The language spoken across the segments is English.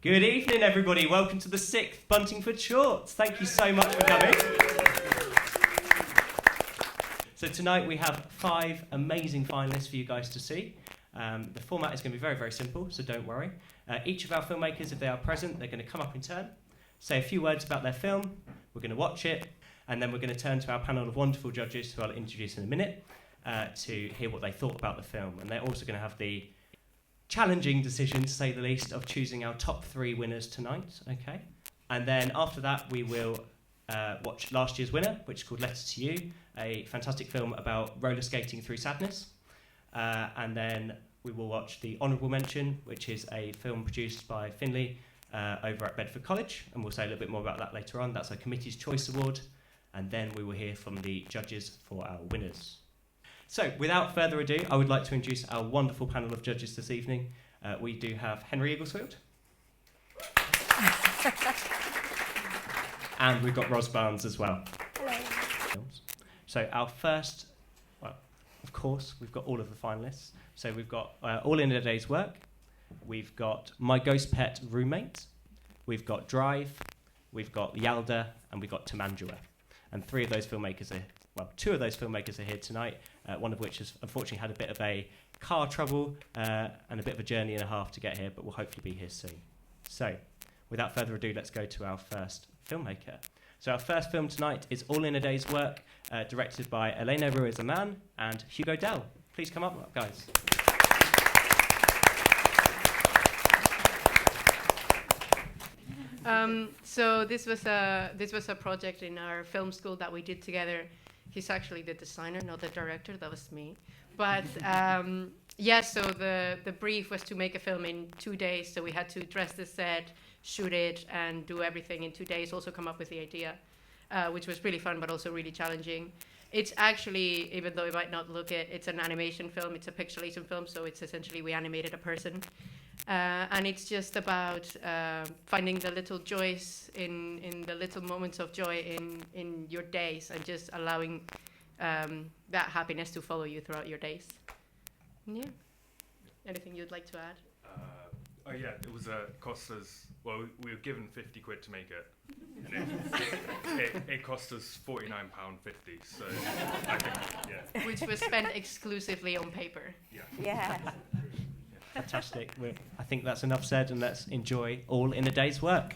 Good evening, everybody. Welcome to the 6th Buntingford Shorts. Thank you so much for coming. So tonight we have 5 amazing finalists for you guys to see. The format is going to be very, very simple, so don't worry. Each of our filmmakers, if they are present, they're going to come up in turn, say a few words about their film, we're going to watch it, and then we're going to turn to our panel of wonderful judges who I'll introduce in a minute to hear what they thought about the film. And they're also going to have the challenging decision, to say the least, of choosing our top 3 winners tonight, okay? And then after that, we will watch last year's winner, which is called Letter to You, a fantastic film about roller skating through sadness. And then we will watch the Honourable Mention, which is a film produced by Finley over at Bedford College, and we'll say a little bit more about that later on. That's a Committee's Choice Award, and then we will hear from the judges for our winners. So, without further ado, I would like to introduce our wonderful panel of judges this evening. We do have Henry Eaglesfield. And we've got Ros Barnes as well. Hello. So our first, well, of course, we've got all of the finalists. So we've got All in a Day's Work. We've got My Ghost Pet Roommate. We've got Drive. We've got Yalda. And we've got Tamandua. And 2 of those filmmakers are here tonight, one of which has unfortunately had a bit of a car trouble and a bit of a journey and a half to get here, but will hopefully be here soon. So, without further ado, let's go to our first filmmaker. So our first film tonight is All in a Day's Work, directed by Elena Ruiz-Aman and Hugo Dell. Please come up, guys. So this was a project in our film school that we did together. He's actually the designer, not the director. That was me. But so the brief was to make a film in 2 days. So we had to dress the set, shoot it, and do everything in 2 days. Also come up with the idea, which was really fun, but also really challenging. It's actually, even though it might not look it, it's an animation film. It's a pixelation film. So it's essentially we animated a person. And it's just about finding the little joys in the little moments of joy in your days, and just allowing that happiness to follow you throughout your days. Yeah. Anything you'd like to add? It was cost us, well, we were given 50 quid to make it, and it cost us £49.50, so I think, yeah. Which was spent exclusively on paper. Yeah. Fantastic. I think that's enough said, and let's enjoy All in a Day's Work.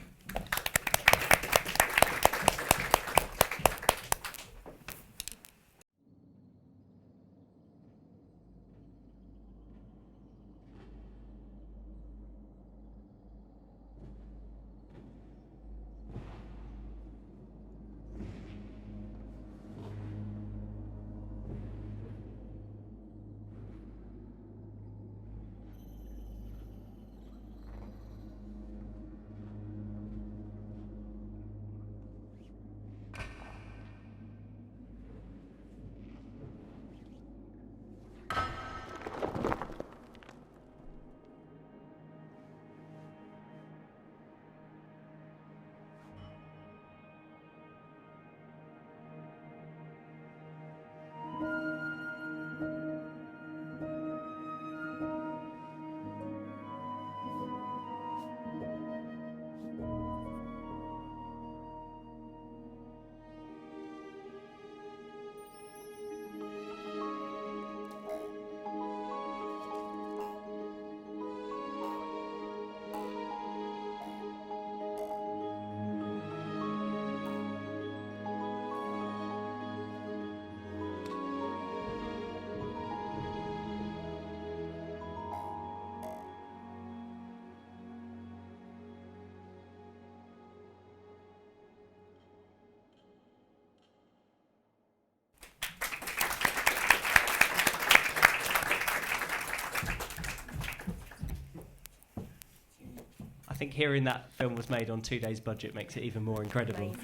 I think hearing that film was made on 2 days' budget makes it even more incredible.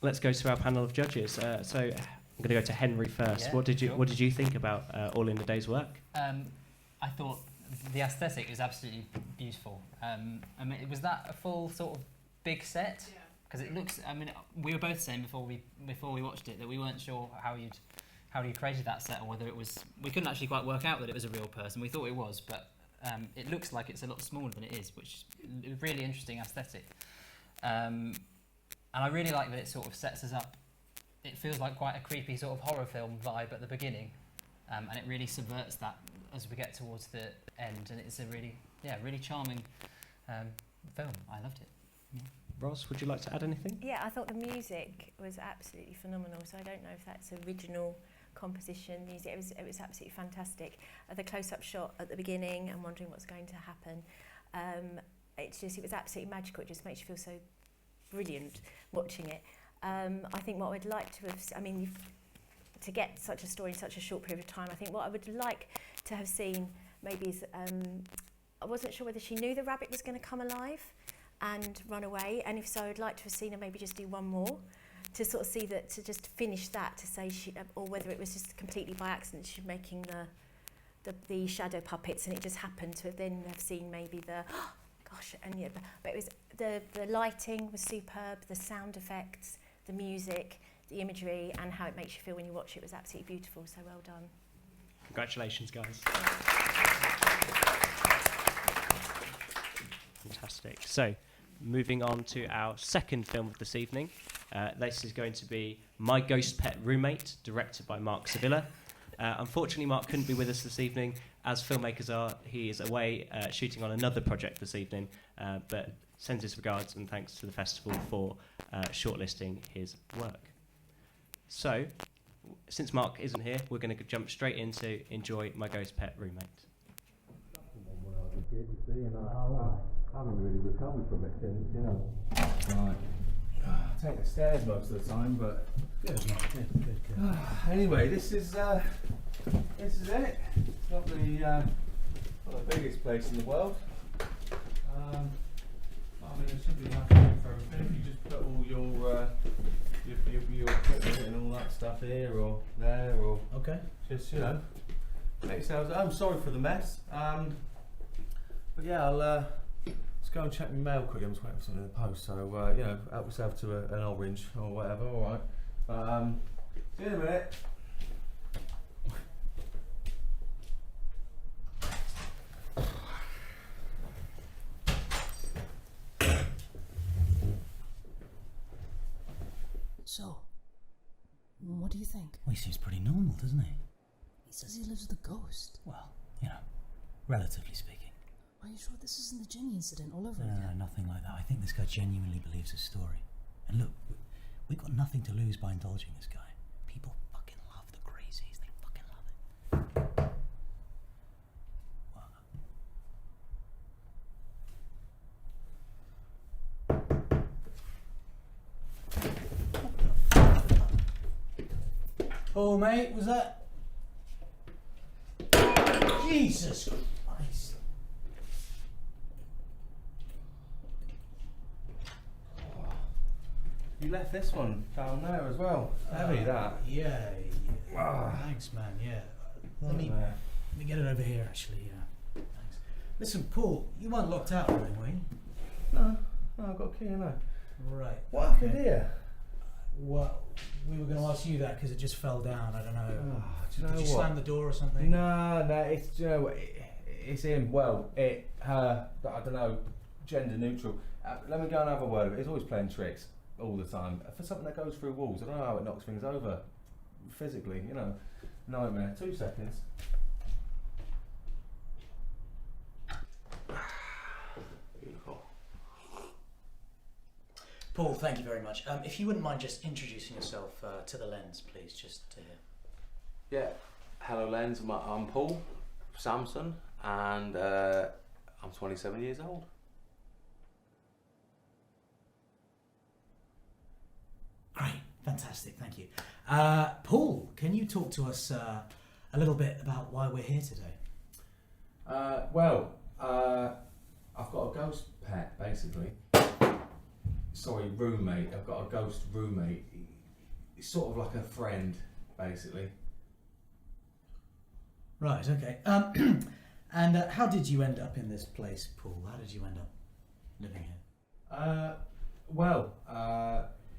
Let's go to our panel of judges. So I'm going to go to Henry first. Yeah, What did you think about All in a Day's Work? I thought the aesthetic is absolutely beautiful. I mean, was that a full sort of big set? Yeah. Because it looks. I mean, we were both saying before we watched it that we weren't sure how you created that set, or whether it was. We couldn't actually quite work out that it was a real person. We thought it was, but it looks like it's a lot smaller than it is, which is a really interesting aesthetic. And I really like that it sort of sets us up. It feels like quite a creepy sort of horror film vibe at the beginning, and it really subverts that as we get towards the end. And it's a really charming film. I loved it. Yeah. Ross, would you like to add anything? Yeah, I thought the music was absolutely phenomenal. So I don't know if that's original composition music. It was absolutely fantastic. The close-up shot at the beginning and wondering what's going to happen. It was absolutely magical. It just makes you feel so brilliant watching it. I think what I'd like to have, to get such a story in such a short period of time, I think what I would like to have seen maybe is, I wasn't sure whether she knew the rabbit was going to come alive and run away, and if so, I'd like to have seen her maybe just do one more to sort of see that, to just finish that, to say she, or whether it was just completely by accident she's making the shadow puppets and it just happened to then have seen maybe the gosh, and yeah, but it was the lighting was superb, the sound effects, the music, the imagery, and how it makes you feel when you watch it was absolutely beautiful. So well done. Congratulations, guys. Fantastic. So, moving on to our second film of this evening. This is going to be My Ghost Pet Roommate, directed by Mark Sevilla. Unfortunately, Mark couldn't be with us this evening. As filmmakers are, he is away shooting on another project this evening, but sends his regards and thanks to the festival for shortlisting his work. So, since Mark isn't here, we're going to jump straight into Enjoy My Ghost Pet Roommate. When I was a kid, you see, and I haven't really recovered from it since, you know. Right. I take the stairs most of the time, but good. Anyway, this is it. It's not the biggest place in the world. It should be enough room for everything. If you just put all your equipment and all that stuff here or there, or just make yourselves. I'm sorry for the mess. But yeah, I'll let's go and check my mail quickly. I'm just waiting for something in the post. So help yourself to an orange or whatever. All right. See you in a minute. So, what do you think? Well, he seems pretty normal, doesn't he? He says he lives with a ghost. Well, relatively speaking. Are you sure this isn't the Jenny incident all over No, again? nothing like that. I think this guy genuinely believes his story. And look, we've got nothing to lose by indulging this guy. People fucking love the crazies. They fucking love it. Oh, mate, was that? Jesus Christ. You left this one down there as well. Heavy that. Yeah. Thanks, man. Yeah. Let me get it over here, actually. Yeah. Thanks. Listen, Paul, you weren't locked out or anything, were you? No, I've got a key, no. Right. What happened here? Well, we were going to ask you that because it just fell down. I don't know. Do you know Did you what? slam the door or something? No, it's, do you know what, it's him. Well, her, I don't know, gender neutral. Let me go and have a word of it. It's always playing tricks all the time. For something that goes through walls, I don't know how it knocks things over physically, nightmare. 2 seconds. Beautiful. Paul, thank you very much. If you wouldn't mind just introducing yourself to the lens, please, just to hear. Yeah, hello Lens, I'm Paul Samson, and I'm 27 years old. Great, fantastic, thank you. Paul, can you talk to us a little bit about why we're here today? I've got a ghost pet, basically. Sorry, roommate. I've got a ghost roommate. It's sort of like a friend, basically. Right, okay. And how did you end up in this place, Paul? How did you end up living here?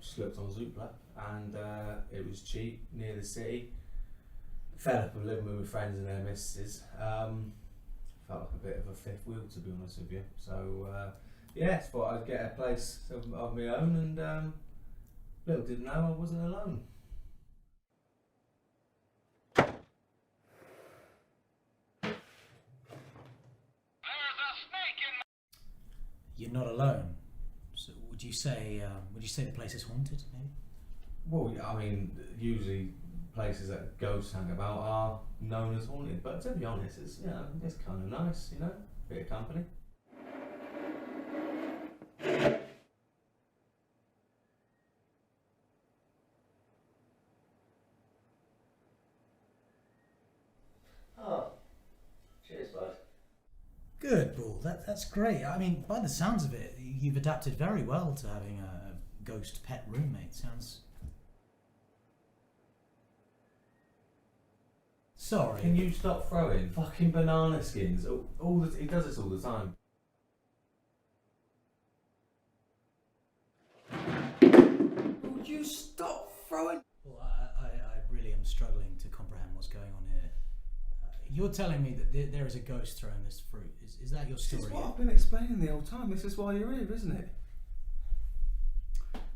Slipped on Zoopla, and it was cheap, near the city. Fed up of living with my friends and their missus. Felt felt like a bit of a fifth wheel, to be honest with you. So yeah, thought I'd get a place of my own, and little didn't know I wasn't alone. You're not alone. So would you say the place is haunted, maybe? Well, I mean, usually places that ghosts hang about are known as haunted, but to be honest, it's it's kind of nice, bit of company. Oh, cheers, bud. Good, Paul. That's great. I mean, by the sounds of it, you've adapted very well to having a ghost pet roommate. Sounds. Sorry. Can you stop throwing fucking banana skins? He does this all the time. Would you stop throwing? Well, I really am struggling to comprehend what's going on here. You're telling me that there is a ghost throwing this fruit. Is that your story? This is what I've been explaining the whole time. This is why you're here, isn't it?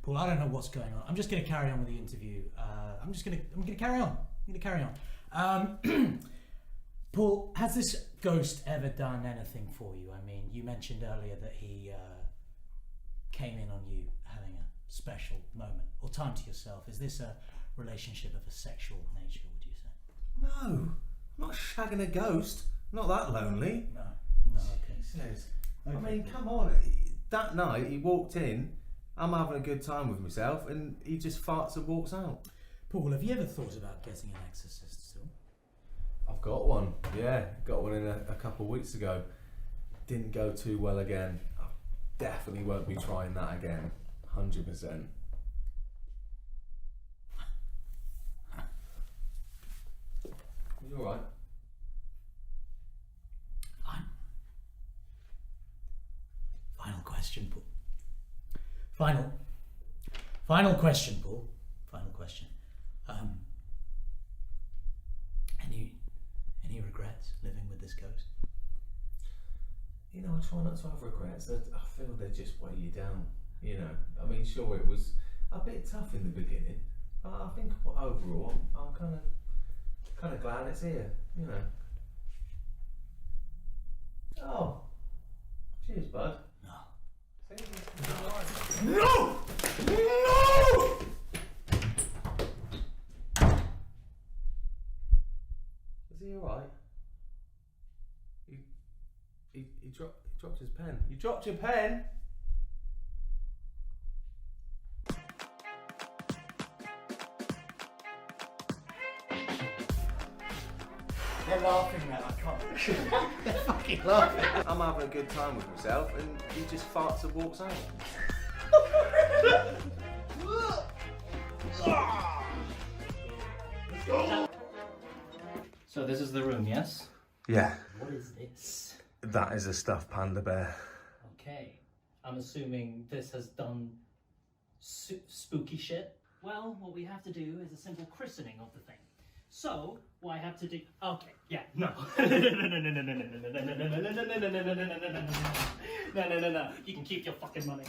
Paul, I don't know what's going on. I'm just going to carry on with the interview. I'm going to carry on. I'm going to carry on. Paul, has this ghost ever done anything for you? I mean, you mentioned earlier that he came in on you having a special moment or time to yourself. Is this a relationship of a sexual nature, would you say? No, I'm not shagging a ghost. Not that lonely. No, okay. Jesus. Okay. I mean, come on. That night he walked in, I'm having a good time with myself, and he just farts and walks out. Paul, have you ever thought about getting an exorcist still? I've got one, yeah. Got one in a couple of weeks ago. Didn't go too well again. I definitely won't be trying that again. 100%. You alright? Fine. Final question, Paul. Final question, Paul. Final question. Any regrets living with this ghost? I try not to have regrets. I feel they just weigh you down. I mean, sure, it was a bit tough in the beginning, but I think overall, I'm kind of glad it's here. Oh, cheers, bud. No. No! No! Is he alright? He dropped his pen. You dropped your pen? They're laughing, man. I can't. They're fucking laughing. I'm having a good time with myself, and he just farts and walks out. So this is the room, yes? Yeah, What is this? that is a stuffed panda bear. Okay, I'm assuming this has done spooky shit. Well, what we have to do is a simple christening of the thing. So, what I have to do... Okay, yeah, no. No. You can keep your fucking money.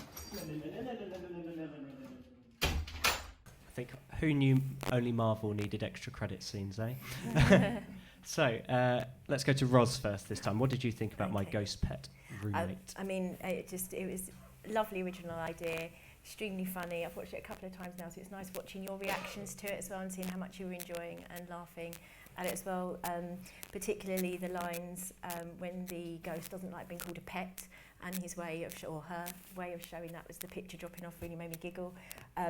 I think, who knew only Marvel needed extra credit scenes, eh? So, let's go to Roz first this time. What did you think about my ghost pet roommate? I mean, it was a lovely original idea, extremely funny. I've watched it a couple of times now, so it's nice watching your reactions to it as well and seeing how much you were enjoying and laughing at it as well. Particularly the lines when the ghost doesn't like being called a pet, and his way of, or her way of showing that was the picture dropping off really made me giggle.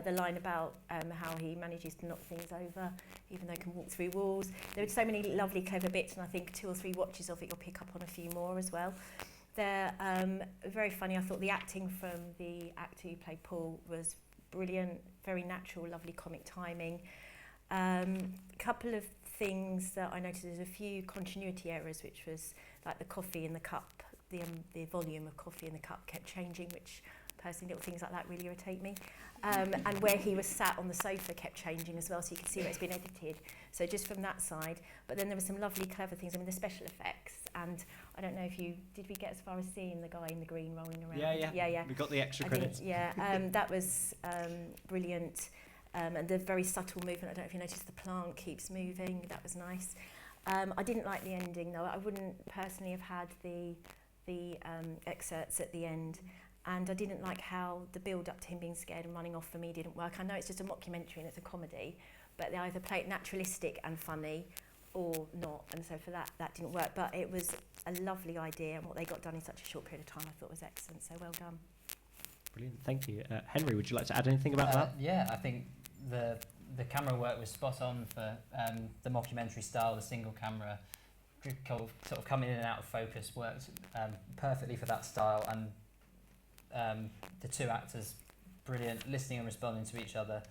The line about how he manages to knock things over, even though he can walk through walls. There were so many lovely, clever bits, and I think 2 or 3 watches of it, you'll pick up on a few more as well. They're very funny. I thought the acting from the actor who played Paul was brilliant, very natural, lovely comic timing. A couple of things that I noticed, there's a few continuity errors, which was like the coffee in the cup, the volume of coffee in the cup kept changing, which Personally, little things like that really irritate me. And where he was sat on the sofa kept changing as well, so you could see where it's been edited. So just from that side. But then there were some lovely, clever things. I mean, the special effects, and I don't know if did we get as far as seeing the guy in the green rolling around? Yeah. We got the extra credits. That was brilliant. And the very subtle movement. I don't know if you noticed the plant keeps moving. That was nice. I didn't like the ending though. I wouldn't personally have had the excerpts at the end. And I didn't like how the build up to him being scared and running off for me didn't work. I know it's just a mockumentary and it's a comedy, but they either play it naturalistic and funny or not. And so for that didn't work. But it was a lovely idea, and what they got done in such a short period of time I thought was excellent. So well done. Brilliant, thank you. Henry, would you like to add anything about that? Yeah, I think the camera work was spot on for the mockumentary style. The single camera sort of coming in and out of focus worked perfectly for that style, and the two actors brilliant, listening and responding to each other.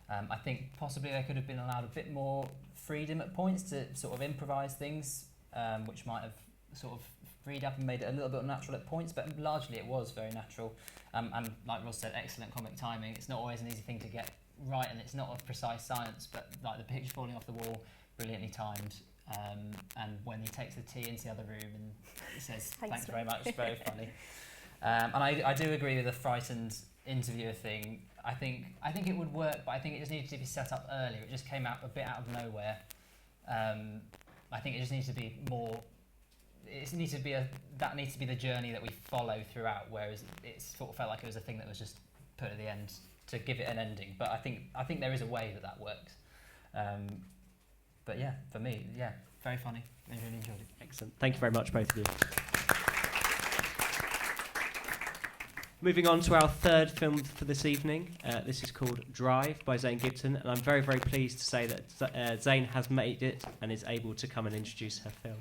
I think possibly they could have been allowed a bit more freedom at points to sort of improvise things, which might have sort of freed up and made it a little bit unnatural at points, but largely it was very natural. And like Ross said, excellent comic timing. It's not always an easy thing to get right, and it's not a precise science, but like the picture falling off the wall, brilliantly timed. And when he takes the tea into the other room and he says, thanks very much, it's very funny. And I do agree with the frightened interviewer thing. I think it would work, but I think it just needed to be set up earlier. It just came out a bit out of nowhere. I think it just needs to be more. That needs to be the journey that we follow throughout. Whereas it sort of felt like it was a thing that was just put at the end to give it an ending. But I think there is a way that works. But yeah, for me, very funny. I really enjoyed it. Excellent. Thank you very much, both of you. Moving on to our third film for this evening. This is called Drive by Zane Gibson, and I'm very, very pleased to say that Zane has made it and is able to come and introduce her film.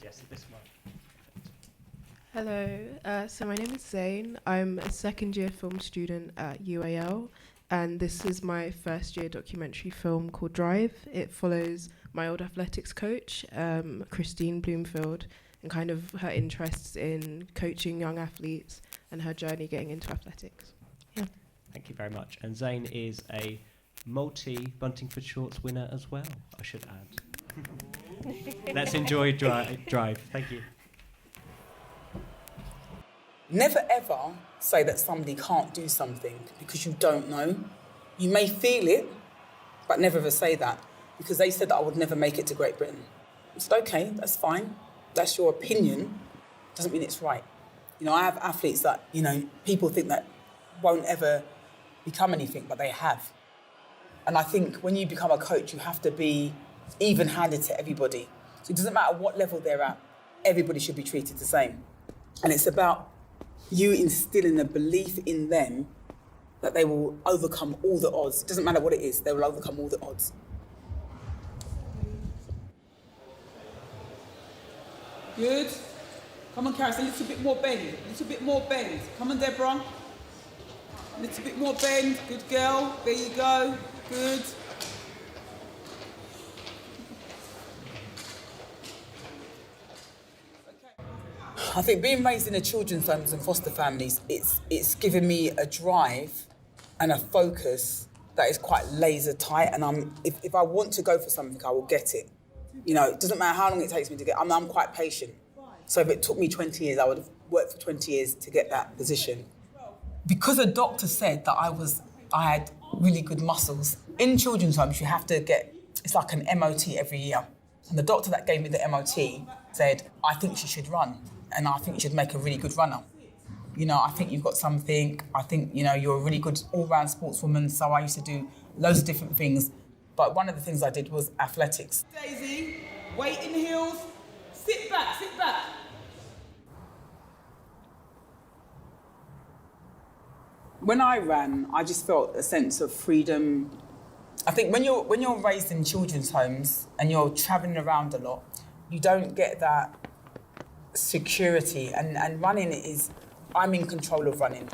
Yes, this one. Hello, so my name is Zane. I'm a second year film student at UAL, and this is my first year documentary film called Drive. It follows my old athletics coach, Christine Bloomfield, and kind of her interests in coaching young athletes and her journey getting into athletics. Yeah. Thank you very much. And Zane is a multi-Buntingford Shorts winner as well, I should add. Let's enjoy Drive. Thank you. Never ever say that somebody can't do something because you don't know. You may feel it, but never ever say that, because they said that I would never make it to Great Britain. I said, okay, that's fine. That's your opinion. Doesn't mean it's right. You know, I have athletes that, you know, people think that won't ever become anything, but they have. And I think when you become a coach, you have to be even-handed to everybody. So it doesn't matter what level they're at, everybody should be treated the same. And it's about you instilling a belief in them that they will overcome all the odds. It doesn't matter what it is, they will overcome all the odds. Good. Come on, Karis, a little bit more bend. A little bit more bend. Come on, Deborah. A little bit more bend. Good girl. There you go. Good. I think being raised in a children's homes and foster families, it's given me a drive and a focus that is quite laser tight. And if I want to go for something, I will get it. You know, it doesn't matter how long it takes me to get. I'm quite patient. So if it took me 20 years, I would have worked for 20 years to get that position. Because a doctor said that I had really good muscles. In children's homes, you have to get, it's like an MOT every year. And the doctor that gave me the MOT said, I think she should run. And I think you should make a really good runner. You know, I think you've got something. I think, you know, you're a really good all-round sportswoman. So I used to do loads of different things. But one of the things I did was athletics. Daisy, weight in heels. Sit back, sit back. When I ran, I just felt a sense of freedom. I think when you're raised in children's homes and you're travelling around a lot, you don't get that security, and running is, I'm in control of running.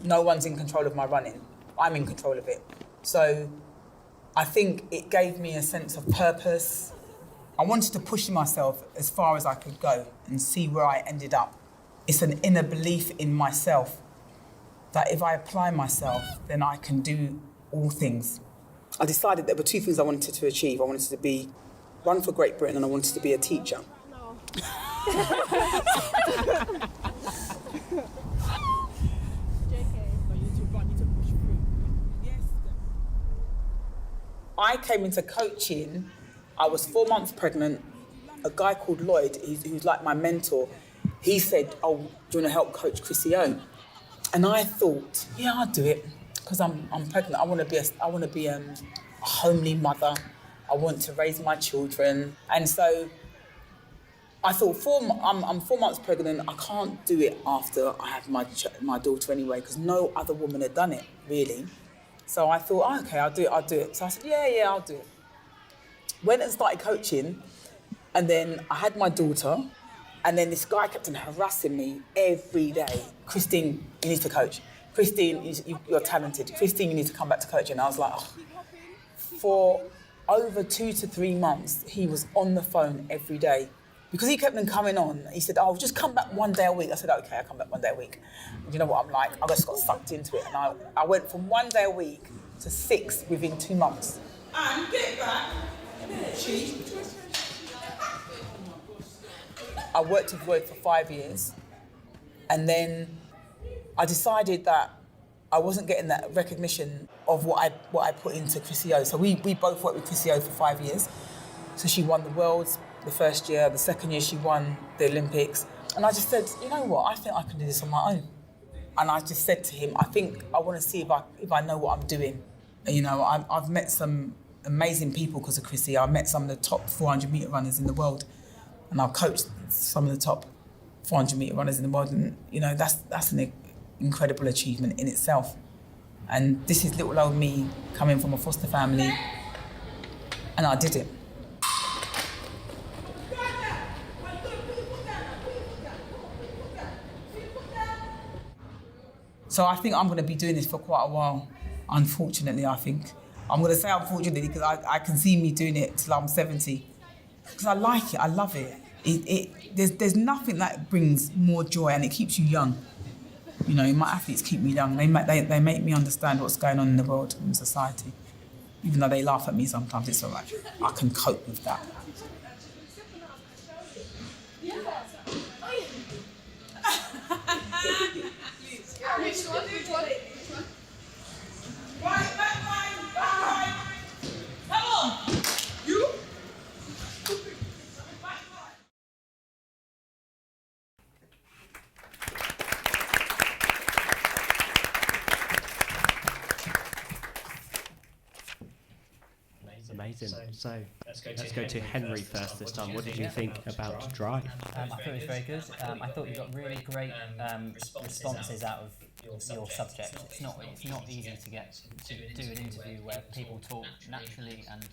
No one's in control of my running. I'm in control of it. So I think it gave me a sense of purpose. I wanted to push myself as far as I could go and see where I ended up. It's an inner belief in myself that if I apply myself, then I can do all things. I decided there were two things I wanted to achieve. I wanted to run for Great Britain, and I wanted to be a teacher. I came into coaching, I was 4 months pregnant. A guy called Lloyd, who's like my mentor, he said, oh, do you want to help coach Chrissy Owen? And I thought, yeah, I'll do it, because I'm pregnant. I want to be a homely mother. I want to raise my children. And so I thought, I'm 4 months pregnant. I can't do it after I have my daughter anyway, because no other woman had done it, really. So I thought, oh, okay, I'll do it. So I said, yeah, I'll do it. Went and started coaching, and then I had my daughter, and then this guy kept on harassing me every day. Christine, you need to coach. Christine, you're talented. Christine, you need to come back to coaching. And I was like, oh. For over 2 to 3 months, he was on the phone every day. Because he kept on coming on, he said, oh, just come back 1 day a week. I said, okay, I'll come back 1 day a week. And you know what I'm like? I just got sucked into it. And I went from 1 day a week to 6 within 2 months. And get back. Cheat. I worked with Lloyd for 5 years. And then I decided that I wasn't getting that recognition of what I put into Chrissy O. So we both worked with Chrissy O for 5 years. So she won the Worlds the first year. The second year she won the Olympics. And I just said, you know what, I think I can do this on my own. And I just said to him, I think I want to see if I know what I'm doing. And, you know, I've met some amazing people because of Chrissy. I met some of the top 400 metre runners in the world. And I've coached some of the top 400 metre runners in the world. And, you know, that's an incredible achievement in itself. And this is little old me coming from a foster family. And I did it. So I think I'm going to be doing this for quite a while, unfortunately, I think. I'm going to say unfortunately because I can see me doing it till I'm 70. Because I like it, I love it. There's nothing that brings more joy, and it keeps you young. You know, my athletes keep me young. They make me understand what's going on in the world and in society. Even though they laugh at me sometimes, it's all right. I can cope with that. Which one? Right. Come on. You? Amazing. So let's go to Henry first this time. What did you think about Drive? I thought it was very good. I thought you got really great responses out of your subject. It's not easy to do an interview where people talk naturally and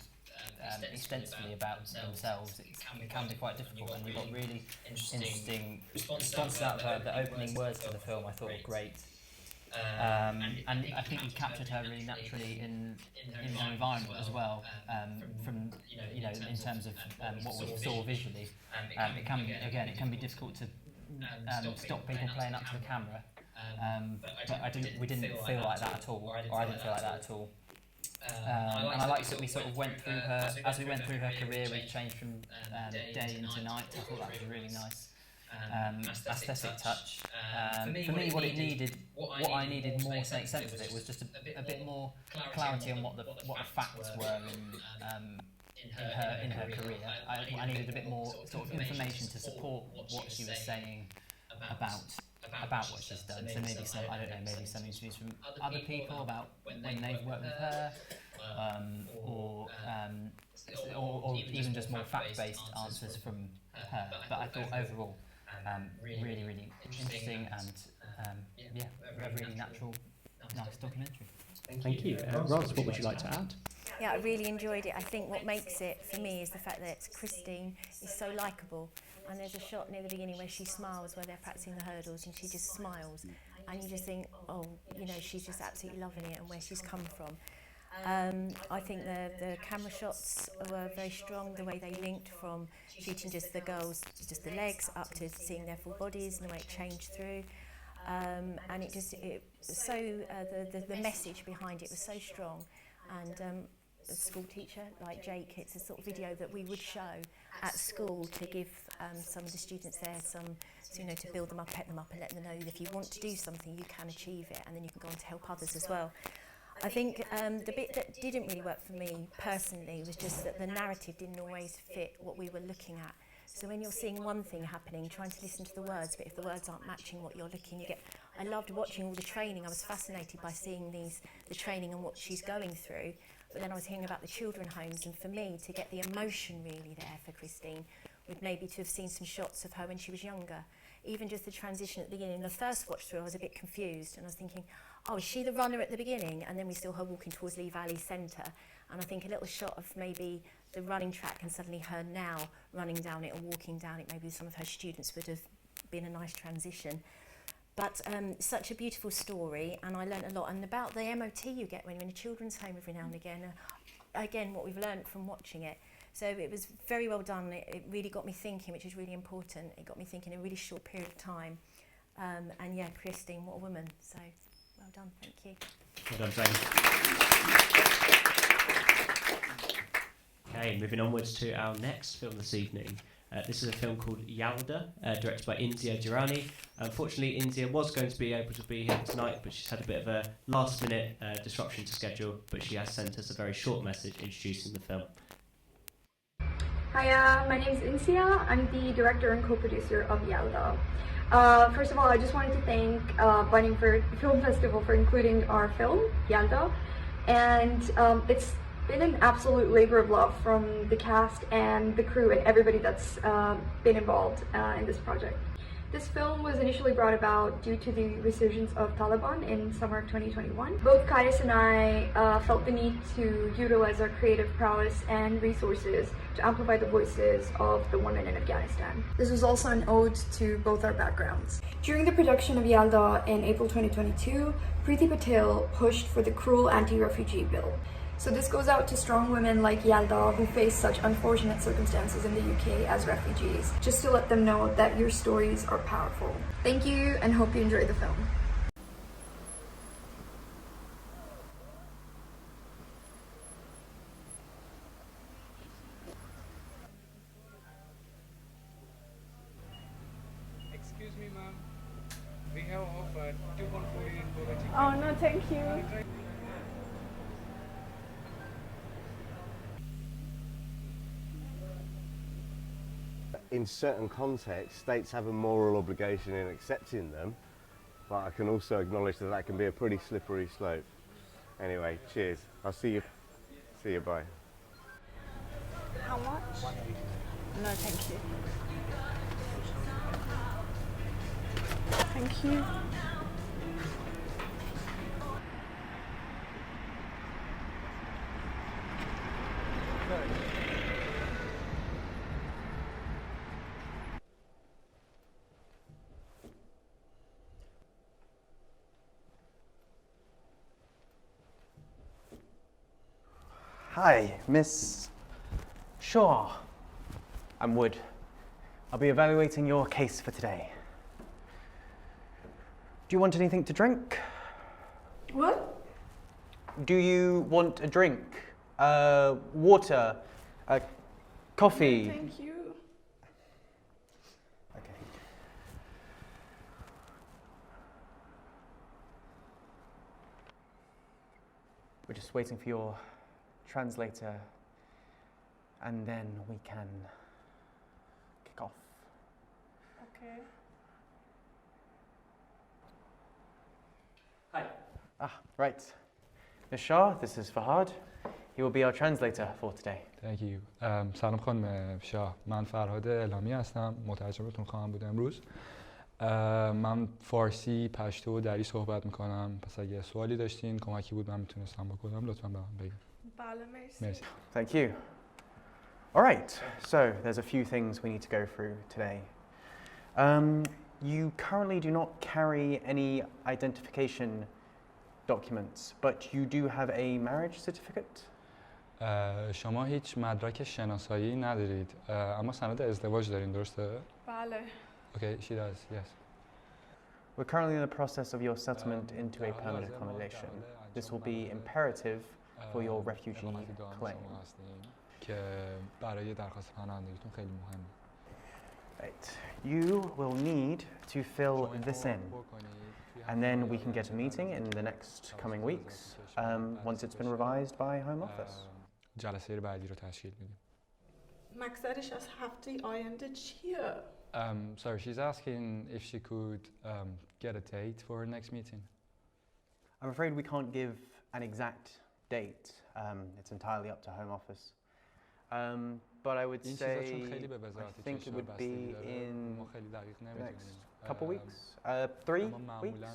extensively about themselves. It can be quite difficult, and you got really interesting responses out of the opening words for the film. I thought were great. And I think you captured her really naturally in her environment as well. From in terms of what we saw visually, it can be difficult to stop people playing up to the camera. But we didn't feel like that at all, or I didn't feel like that at all. And I liked that we sort of went through her career. We changed from day into night. I thought that was a really nice aesthetic touch. For me, what I needed more to make sense of it was just a bit more clarity on what the facts were in her career. I needed a bit more sort of information to support what she was saying about what she's done. So maybe some interviews from other people about when they've worked with her, or even just more fact-based answers from her. But I thought overall, really, really interesting and a really natural, nice documentary. Thank you. Roz, what would you like to add? Yeah, I really enjoyed it. I think what makes it for me is the fact that Christine is so likeable. And there's a shot near the beginning where she smiles, where they're practicing the hurdles, and she just smiles. And you just think, oh, you know, she's just absolutely loving it and where she's come from. I think the camera shots were very strong, the way they linked from shooting just the girls, just the legs, up to seeing their full bodies and the way it changed through. And the message behind it was so strong. And a school teacher like Jake, it's a sort of video that we would show at school to give some of the students there to build them up, pet them up, and let them know that if you want to do something, you can achieve it, and then you can go on to help others as well. I think the bit that didn't really work for me personally was just that the narrative didn't always fit what we were looking at. So when you're seeing one thing happening, trying to listen to the words, but if the words aren't matching what you're looking, I loved watching all the training. I was fascinated by seeing the training and what she's going through. But then I was hearing about the children homes, and for me, to get the emotion really there for Christine, would maybe to have seen some shots of her when she was younger. Even just the transition at the beginning, the first watch through, I was a bit confused, and I was thinking, oh, is she the runner at the beginning? And then we saw her walking towards Lee Valley Centre, and I think a little shot of maybe the running track and suddenly her now running down it or walking down it, maybe some of her students would have been a nice transition. But such a beautiful story, and I learnt a lot. And about the MOT you get when you're in a children's home every now and again, again, what we've learnt from watching it. So it was very well done. It really got me thinking, which is really important. It got me thinking in a really short period of time. And yeah, Christine, what a woman. So well done, thank you. Well done, Jane. Okay, moving onwards to our next film this evening. This is a film called Yalda, directed by India Durrani. Unfortunately, India was going to be able to be here tonight, but she's had a bit of a last-minute disruption to schedule, but she has sent us a very short message introducing the film. Hiya, my name is Insia. I'm the director and co-producer of Yalda. First of all, I just wanted to thank Buntingford Film Festival for including our film, Yalda. And it's been an absolute labor of love from the cast and the crew and everybody that's been involved in this project. This film was initially brought about due to the resurgence of Taliban in summer of 2021. Both Kaius and I felt the need to utilize our creative prowess and resources to amplify the voices of the women in Afghanistan. This was also an ode to both our backgrounds. During the production of Yalda in April 2022, Preeti Patel pushed for the cruel anti-refugee bill. So this goes out to strong women like Yalda who face such unfortunate circumstances in the UK as refugees, just to let them know that your stories are powerful. Thank you and hope you enjoy the film. Excuse me, ma'am. We have offered 240 in Gola chicken. Oh no, thank you. In certain contexts, states have a moral obligation in accepting them, but I can also acknowledge that that can be a pretty slippery slope. Anyway, cheers. I'll see you. See you, bye. How much? No, thank you. Thank you. Hi, Miss Shaw. I'm Wood. I'll be evaluating your case for today. Do you want anything to drink? What? Do you want a drink? Water? Coffee? Thank you. Okay. We're just waiting for your translator, and then we can kick off. Okay. Hi. Right. Ms. Shah, this is Fahad. He will be our translator for today. Thank you. سلام خانم شاه. من فرهاد اعلامی هستم. مترجمتون خواهم بود امروز. من فارسی، پشتو و دری صحبت میکنم. پس اگه سوالی داشتین، کمکی بود من میتونستم بکنم، لطفاً به من بگید. Merci. Thank you. All right, so there's a few things we need to go through today. You currently do not carry any identification documents, but you do have a marriage certificate? شما هیچ مدرک شناسایی ندارید اما سند ازدواج دارین درسته؟ بله. Okay, she does, yes. We're currently in the process of your settlement into a permanent accommodation. This will be imperative for your refugee claim. که برای درخواست پناهندگیتون خیلی مهمه. Right. You will need to fill this in, and then we can get a meeting in the next coming weeks once it's been revised by Home Office. جلسه بعدی رو تشکیل میدیم. مقصدش از هفته آینده چیه؟ Sorry, she's asking if she could get a date for her next meeting. I'm afraid we can't give an exact date. It's entirely up to Home Office. But I would say I think it would be in the next couple weeks, 3 weeks.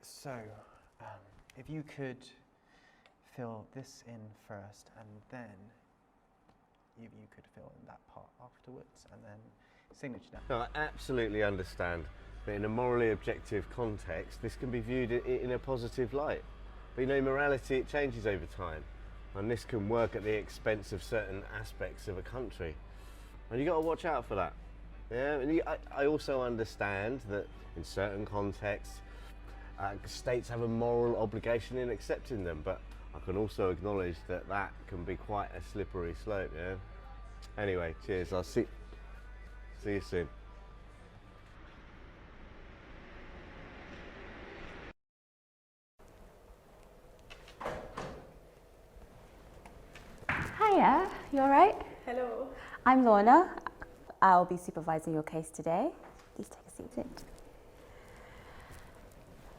So, if you could fill this in first, and then you could fill in that part afterwards, and then signature down. No, I absolutely understand that in a morally objective context, this can be viewed in a positive light. But you know, morality, it changes over time. And this can work at the expense of certain aspects of a country. And you've got to watch out for that. Yeah, and I also understand that in certain contexts, states have a moral obligation in accepting them, but I can also acknowledge that that can be quite a slippery slope, yeah? Anyway, cheers, I'll see you soon. Hiya, you alright? Hello. I'm Lorna. I'll be supervising your case today. Please take a seat.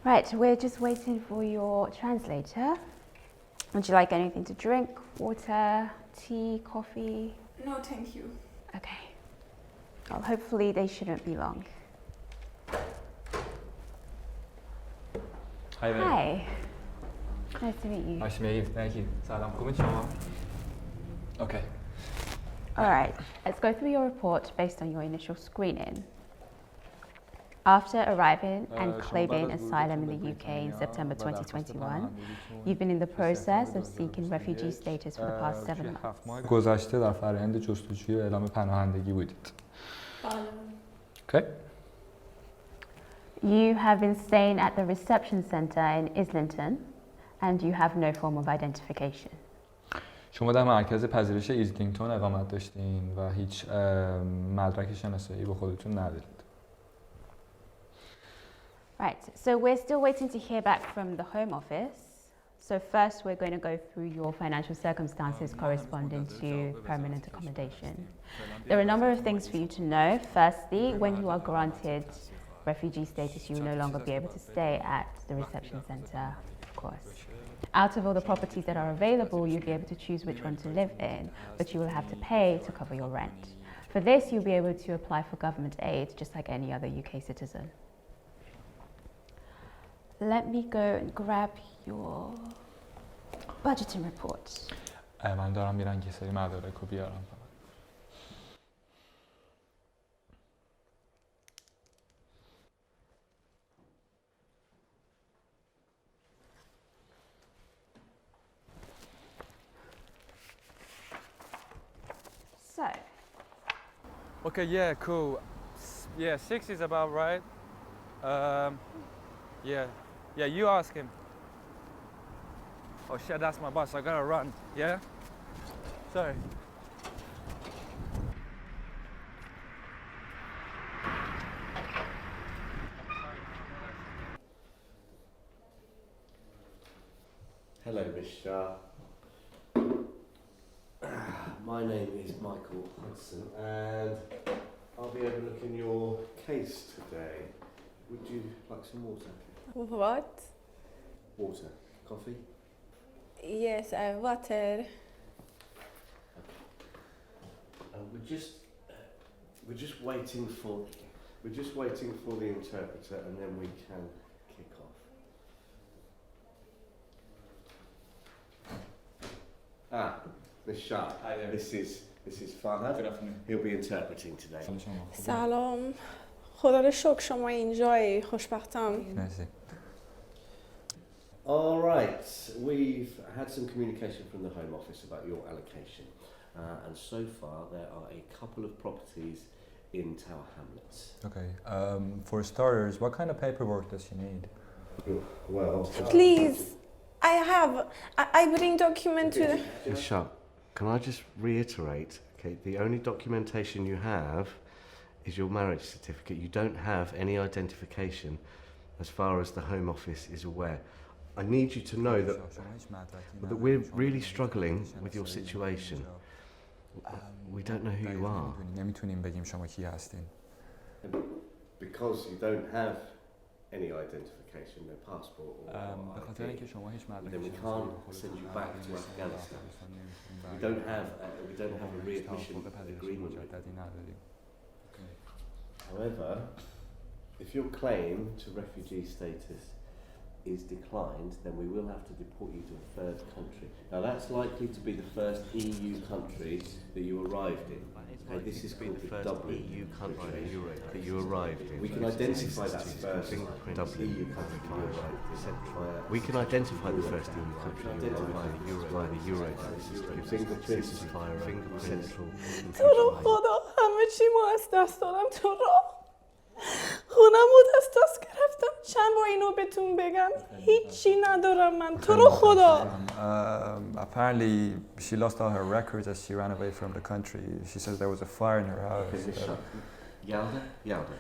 Right, we're just waiting for your translator. Would you like anything to drink? Water, tea, coffee? No, thank you. Okay. Well, hopefully they shouldn't be long. Hi there. Hi. Nice to meet you. Nice to meet you. Thank you. سلام خوبین شما؟ Okay. Alright, let's go through your report based on your initial screening. After arriving and claiming asylum in the UK in September 2021, you've been in the process of seeking refugee status for the past 7 months. گذشته در فرآیند جستجوی و اعلام پناهندگی بودید. Okay. You have been staying at the reception center in Islington and you have no form of identification. شما در مرکز پذیرش ایزلینگتون اقامت داشتین و هیچ مدرک شناسایی با خودتون ندارید. Right, so we're still waiting to hear back from the Home Office. So first we're going to go through your financial circumstances corresponding to permanent accommodation. There are a number of things for you to know. Firstly, when you are granted refugee status, you will no longer be able to stay at the reception center, of course. Out of all the properties that are available, you'll be able to choose which one to live in, but you will have to pay to cover your rent. For this, you'll be able to apply for government aid just like any other UK citizen. Let me go and grab your budgeting report. من دارم میرم یه سری مدارک رو بیارم. So. Okay, yeah, cool. Yeah, 6 is about right. Yeah, you ask him. Oh shit, that's my boss. I gotta run. Yeah? Sorry. Hello, Miss Shah. My name is Michael Hudson, and I'll be overlooking your case today. Would you like some water? What? Water. Coffee? Yes, water. We're just waiting for the interpreter, and then we can kick off. Miss Shah. Hi there. This is Farhad. Good afternoon. He'll be interpreting today. سلام. خدا رو شکر شما اینجایی خوشبختم. مرسی. All right, we've had some communication from the Home Office about your allocation, and so far there are a couple of properties in Tower Hamlets. Okay. For starters, what kind of paperwork does she need? Well, Please, I bring document to the... Ms. Sharp, can I just reiterate, okay, the only documentation you have is your marriage certificate. You don't have any identification as far as the Home Office is aware. I need you to know that we're really struggling with your situation. We don't know who you are. نمیتونیم بگیم شما کی هستین. Because you don't have any identification, no passport or به خاطر اینکه شما هیچ مدرکی then we can't send you back to Afghanistan. We don't have a readmission agreement. However, if your claim to refugee status is declined, then we will have to deport you to a third country. Now that's likely to be the first EU country that you arrived in. Okay, this is called the Dublin EU country that you arrived in. We can identify that first Dublin EU country that you arrived in. We can identify the first EU country you arrived in via the Euro system. Fingerprints via central. تو رو خدا همه چی ما از دست دادم تو رو. خونم رو دست گرفتم چند بار اینو بهتون بگم هیچی ندارم من تو رو خدا. Apparently she lost all her records as she ran away from the country. She says there was a fire in her house. Yalda,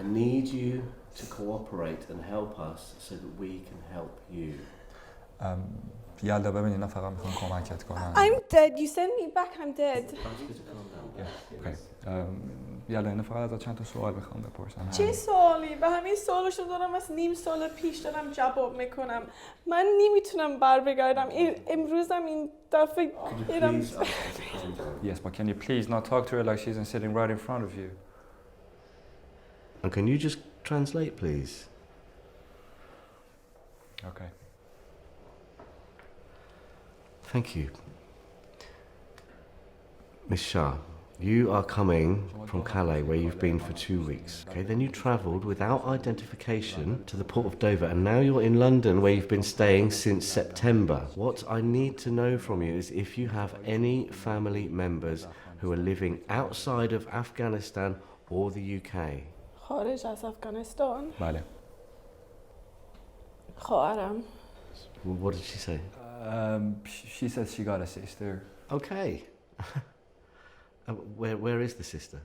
I need you to cooperate and help us so that we can help you. یلدا ببین اینا فقط میخوان کمکت کنن. I'm dead. You send me back. I'm dead. یلدا اینا فقط ازت چند تا سوال میخوام بپرسم. چه سوالی؟ به همین سوالشو دارم از نیم سال پیش دارم جواب میکنم. من نمیتونم بر بگردم. امروزم این دفعه ایرم. Yes, but can you please not talk to her like she's sitting right in front of you? And can you just translate, please? Okay. Thank you. Miss Shah, you are coming from Calais, where you've been for 2 weeks. Okay, then you travelled without identification to the port of Dover, and now you're in London, where you've been staying since September. What I need to know from you is if you have any family members who are living outside of Afghanistan or the UK. خارج از افغانستان. بله. خواهرم. What did she say? She says she got a sister. Okay. Where is the sister?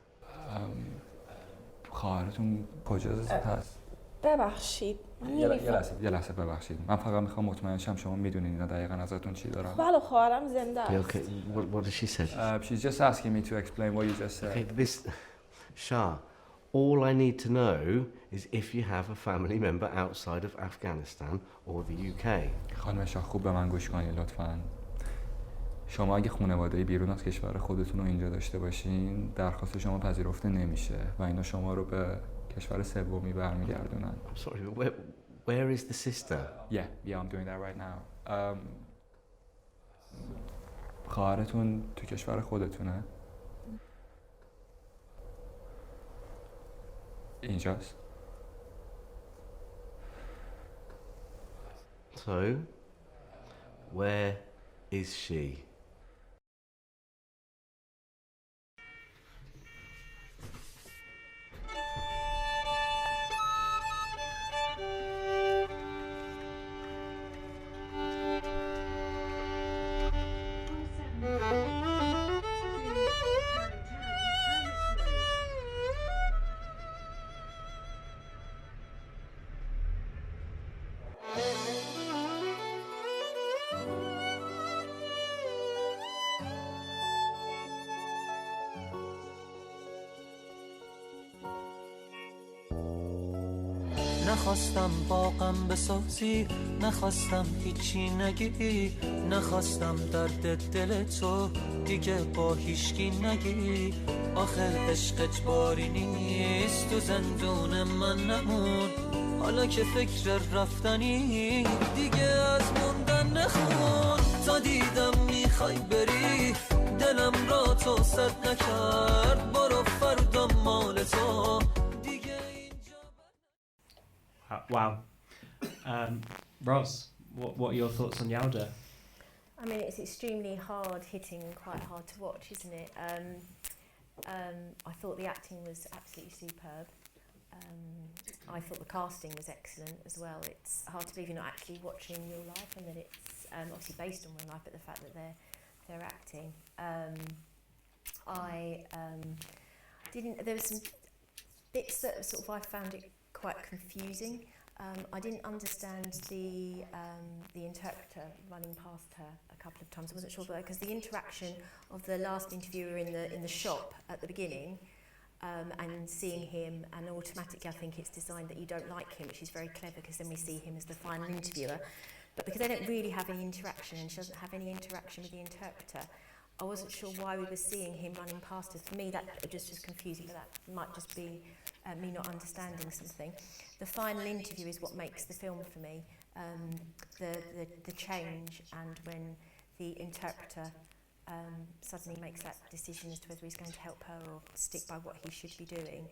خواهرتون کجاست هست؟ ببخشید. یه لحظه ببخشید. من فقط میخوام مطمئن شم شما میدونین اینا دقیقاً ازتون چی دارن. بله خواهرم زنده است. Okay. What did she say? She's just asking me to explain what you just said. Okay, Shah, all I need to know is if you have a family member outside of Afghanistan or the UK. خانم شاه خوب به من گوش کنید لطفاً. شما اگه خانواده بیرون از کشور خودتون رو اینجا داشته باشین درخواست شما پذیرفته نمیشه و اینا شما رو به کشور سومی برمیگردونن. I'm sorry, but where is the sister? Yeah, I'm doing that right now. خواهرتون تو کشور خودتونه؟ اینجاست. So, where is she? نخواستم باغم بسازی نخواستم هیچی نگی نخواستم درد دل تو دیگه با هیچکی نگی آخر عشق اجباری نیست تو زندون من نمون حالا که فکر رفتنی دیگه از موندن نخون تا دیدم میخوای بری دلم را تو صد نکرد برو فردا مال تو دیگه اینجا. Wow. Ros, what are your thoughts on Yalda? I mean, it's extremely hard hitting and quite hard to watch, isn't it? I thought the acting was absolutely superb. I thought the casting was excellent as well. It's hard to believe you're not actually watching real life and that it's obviously based on real life, but the fact that they're acting. There were some bits that sort of I found it quite confusing. I didn't understand the interpreter running past her a couple of times. I wasn't sure because the interaction of the last interviewer in the shop at the beginning and seeing him, and automatically I think it's designed that you don't like him, which is very clever because then we see him as the final interviewer. But because they don't really have any interaction and she doesn't have any interaction with the interpreter, I wasn't sure why we were seeing him running past us. For me, that just was confusing, but that might just be me not understanding something. The final interview is what makes the film for me. The change, and when the interpreter suddenly makes that decision as to whether he's going to help her or stick by what he should be doing.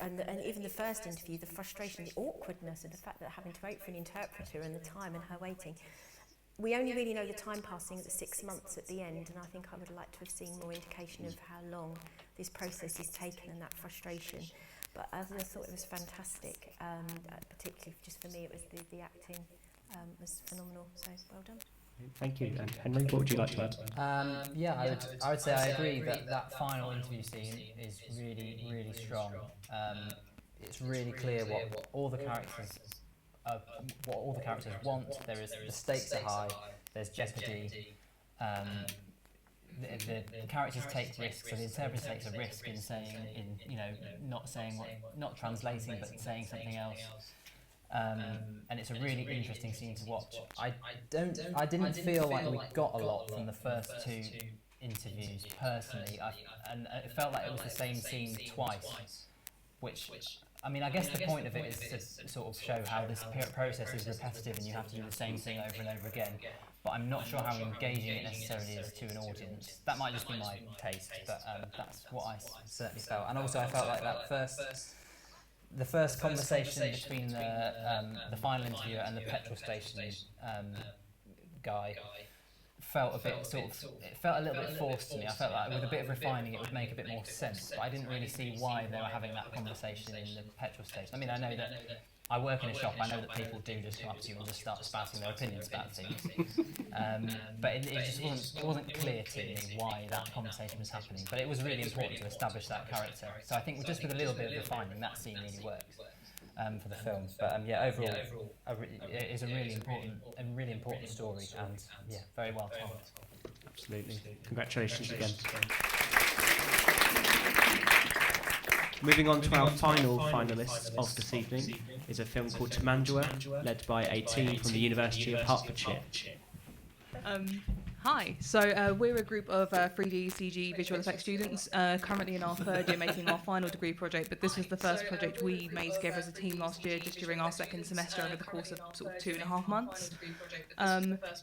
And even the first interview, the frustration, the awkwardness, and the fact that having to wait for an interpreter and the time and her waiting. We only really know the time passing at the 6 months at the end, and I think I would like to have seen more indication of how long this process is taken and that frustration. But I thought it was fantastic, particularly just for me, it was the acting was phenomenal, so well done. Thank you. And Henry, what would you like to add? I would say I agree that final interview scene is really, really strong. It's really clear what all the characters want. The stakes are high. There's jeopardy. The characters take risks, so the interpreter takes a risk in saying, not translating, but saying something else. And it's a really interesting scene to watch. I didn't feel like we got a lot from the first two interviews personally, and it felt like it was the same scene twice, which, I mean, I guess the point of it is to sort of show how this process is repetitive and you have to do the same thing over and over again. But I'm not sure how engaging it necessarily is to an audience. That might just be my taste, but that's what I certainly felt. And also I felt like the first conversation between the final interviewer and the petrol station guy felt a bit it felt a little bit forced to me. I felt like with a bit of refining it would make a bit more sense, but I didn't really see why they were having that conversation in the petrol station. I mean, I know that I work in a shop, I know that people do just come up to you and just start spouting their opinions about things. But it wasn't clear to me why that conversation was happening. But it was really important to establish that character. So I think just with a little bit of refining, that scene really works for the film. But overall, it is a really important story, and very well told. Absolutely. Congratulations again. Moving on to our final finalists of this evening is a film called Tamandua, led by a team from the University of Hertfordshire. Hi, so we're a group of 3D CG visual effects students currently in our third year making our final degree project, but this was the first project we made together as a team last year just during our second semester over the course of sort of 2.5 months.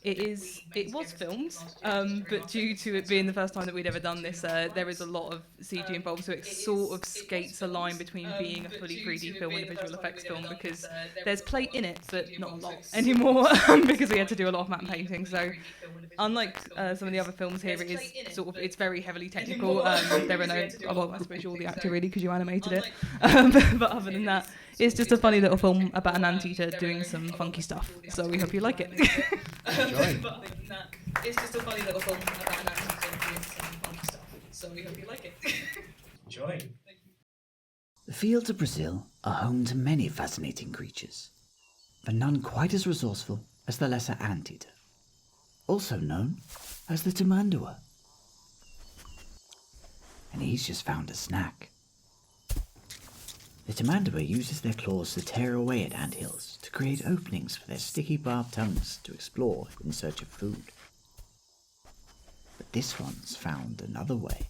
It was filmed, but due to it being the first time that we'd ever done this, there is a lot of CG involved, so it sort of skates a line between being a fully 3D film and a visual effects film, because there's play in it, but not a lot anymore, because we had to do a lot of matte painting. So unlike some of the other films here, it is sort of, it's very heavily technical. There are no, well, I suppose you're the actor really because you animated it, but other than that, it's just a funny little film about an ant-eater doing some funky stuff, so we hope you like it. Enjoy. But other than that, it's just a funny little film about an ant-eater doing some funky stuff, so we hope you like it. Enjoy. The fields of Brazil are home to many fascinating creatures, but none quite as resourceful as the lesser anteater, also known as the Tamandua. And he's just found a snack. The Tamandua uses their claws to tear away at anthills to create openings for their sticky barbed tongues to explore in search of food. But this one's found another way.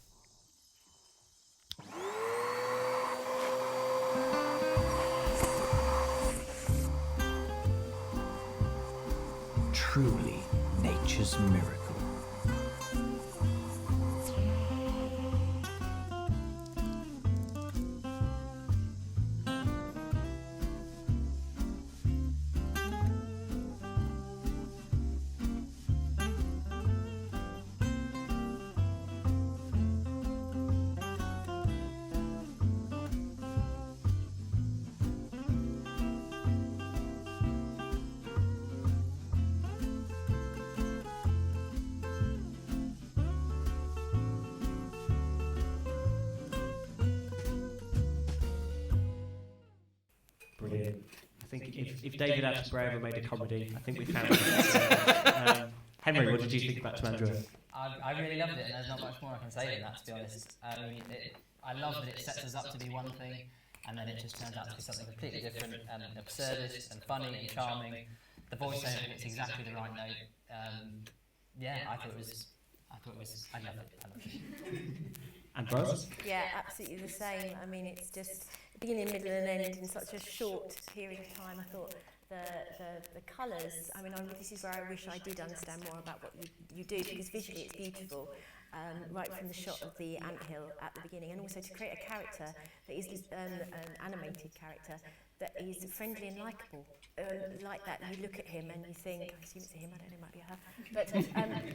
Truly nature's miracle. if David Attenborough ever made a comedy, I think we found it. Henry, what did you think about Tamandua? I really loved it, and there's not much more I can say than that, to be honest. I love that it sets us up to be one thing, and then it just turns out to be something completely different, and absurdist, and funny, and charming. The voiceover hits exactly the right note. I thought it was, I love it. And Bros? Yeah, absolutely the same. I mean, it's just beginning, middle, and end in such a short period of time. I thought the colours, I mean, this is where I wish I did understand more about what you do, because visually it's beautiful, right from the shot of the anthill at the beginning, and also to create a character that is an animated character that is friendly and likeable. Like that, you look at him and you think, I assume it's a him, I don't know, it might be a her, but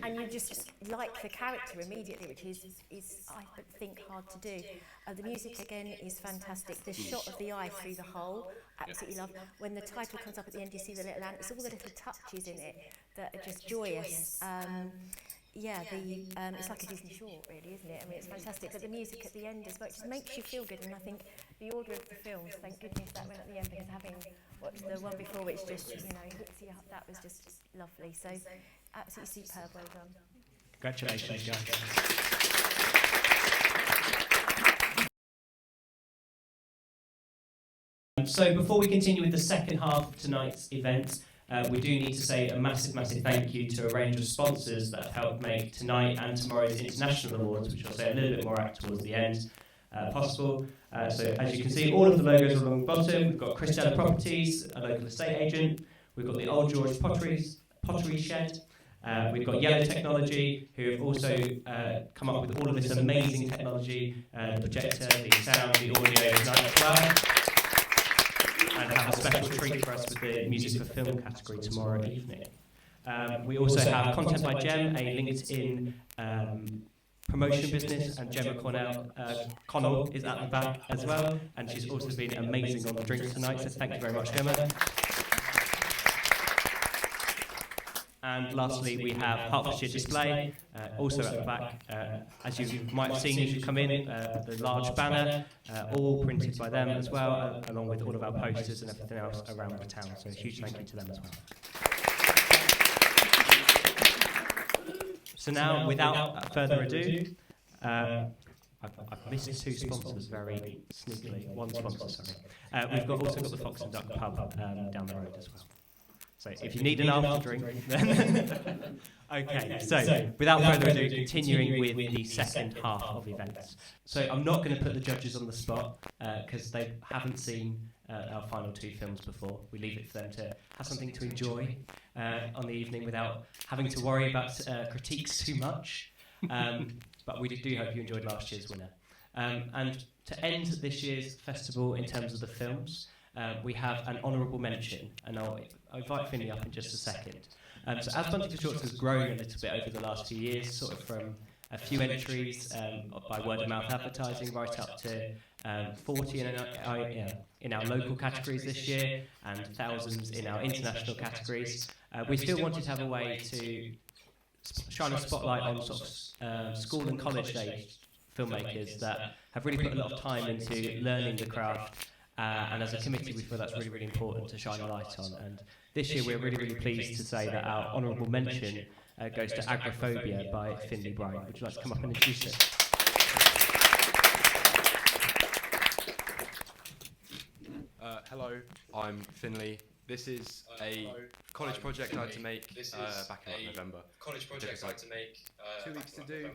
and you just like the character immediately, which is I think hard to do. The music again is fantastic. The shot of the eye through the hole, absolutely love. When the title comes up at the end, you see the little ant. It's all the little touches in it that are just joyous. It's like a Disney short, really, isn't it? I mean, it's fantastic. But the music at the end as well, it just makes you feel good. And I think the order of the films, thank goodness that went at the end, because having watched the one before, which just, hooks you up, that was just lovely. So, absolutely superb, well done. Congratulations, guys. So before we continue with the second half of tonight's event, we do need to say a massive, massive thank you to a range of sponsors that have helped make tonight and tomorrow's international awards, which I'll say a little bit more at towards the end, possible. So as you can see, all of the logos are along the bottom. We've got Christiana Properties, a local estate agent. We've got the Old George Pottery Shed. We've got Yellow Technology, who have also come up with all of this amazing technology, the projector, the sound, the audio tonight as well. And have a special treat for us with the music for film category tomorrow evening. We also have Content by Gem, a LinkedIn promotion business, and Gemma Connell is at the back as well, and she's also been amazing on the drinks tonight, so thank you very much, Gemma. And lastly, we have Hertfordshire Display, also at the back. As you might have seen as you come in, the large banner, all printed by them as well, along with all of our posters and everything else around the town. So a huge thank you to them as well. So now, without further ado, I've missed two sponsors very sneakily. One sponsor, sorry. We've also got the Fox and Duck pub down the road as well. So if you need an after drink, then okay. So without further ado, continuing with the second half of events. So I'm not going to put the judges on the spot because they haven't seen our final two films before. We leave it for them to have something to enjoy on the evening without having to worry about critiques too much. But we do hope you enjoyed last year's winner. And to end this year's festival in terms of the films, we have an honourable mention, and I'll invite Finley up in just a second. So as Buntingford Shorts has grown a little bit over the last few years, sort of from a few entries by word of mouth advertising right up to 40 in our local categories this year and thousands in our international categories, we still wanted to have a way to shine a spotlight on sort of school and college age filmmakers that have really put a lot of time into learning the craft. And as a committee, we feel that's really, really important to shine a light on. And this year, we're really, really pleased to say that our honourable mention goes to Agoraphobia by Finley Bryant. Would you like to come up and introduce it? Hello, I'm Finley. This is a college project I had to make back in November. College project I had to make 2 weeks to do.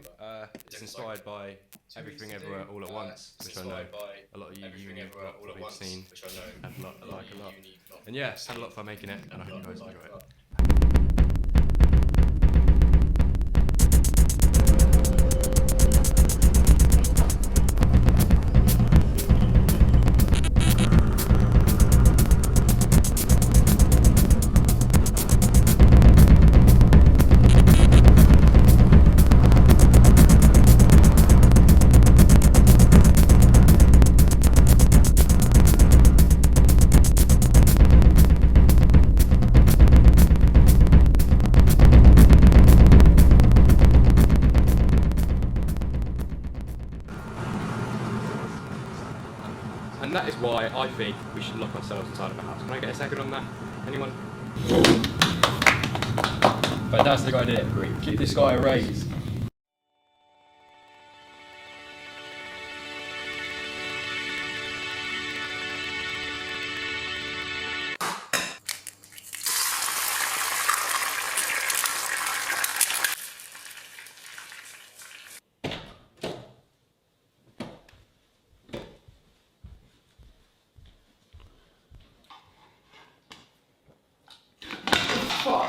It's inspired by Everything Everywhere All at Once, which I know a lot of you uni have seen and like a lot. And yeah, had a lot of fun making it, and I hope you guys enjoy it. think we should lock ourselves inside of a house. Can I get a second on that? Anyone? Fantastic idea. Keep this guy raised.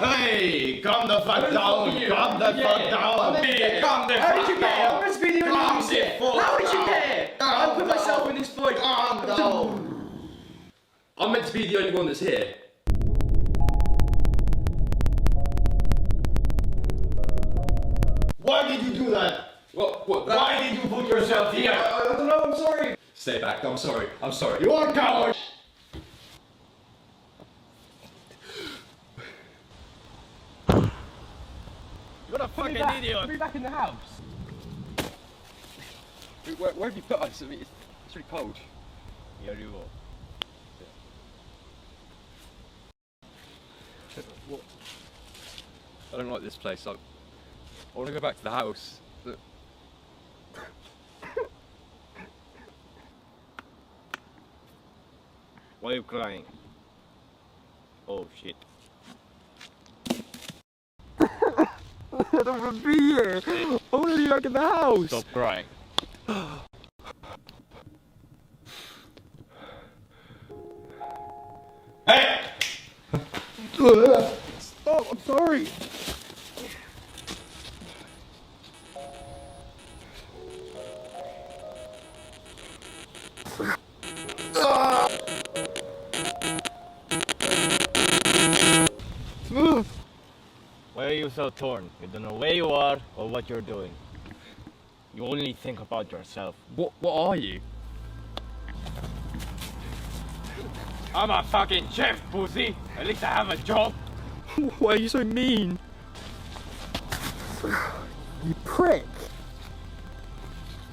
Hey, calm the fuck down, calm the fuck down. Hey, calm the fuck down. How did you get? I'm meant to be the only one who's here. How did you get? I put myself in this fight. Calm down. I'm meant to be the only one that's here. Why did you do that? What? Why did you put yourself here? I don't know, I'm sorry. Stay back, I'm sorry. I'm sorry. You are a coward. What a fucking idiot! Be back in the house. Where have you put us? I mean, it's really cold. Here you go. What? I don't like this place. I want to go back to the house. Why are you crying? Oh shit. I don't want to be here. I want to be back in the house. Stop crying. Hey! Stop, I'm sorry. Smooth! Why are you so torn? You don't know where you are or what you're doing. You only think about yourself. What are you? I'm a fucking chef, pussy! At least I have a job! Why are you so mean? You prick!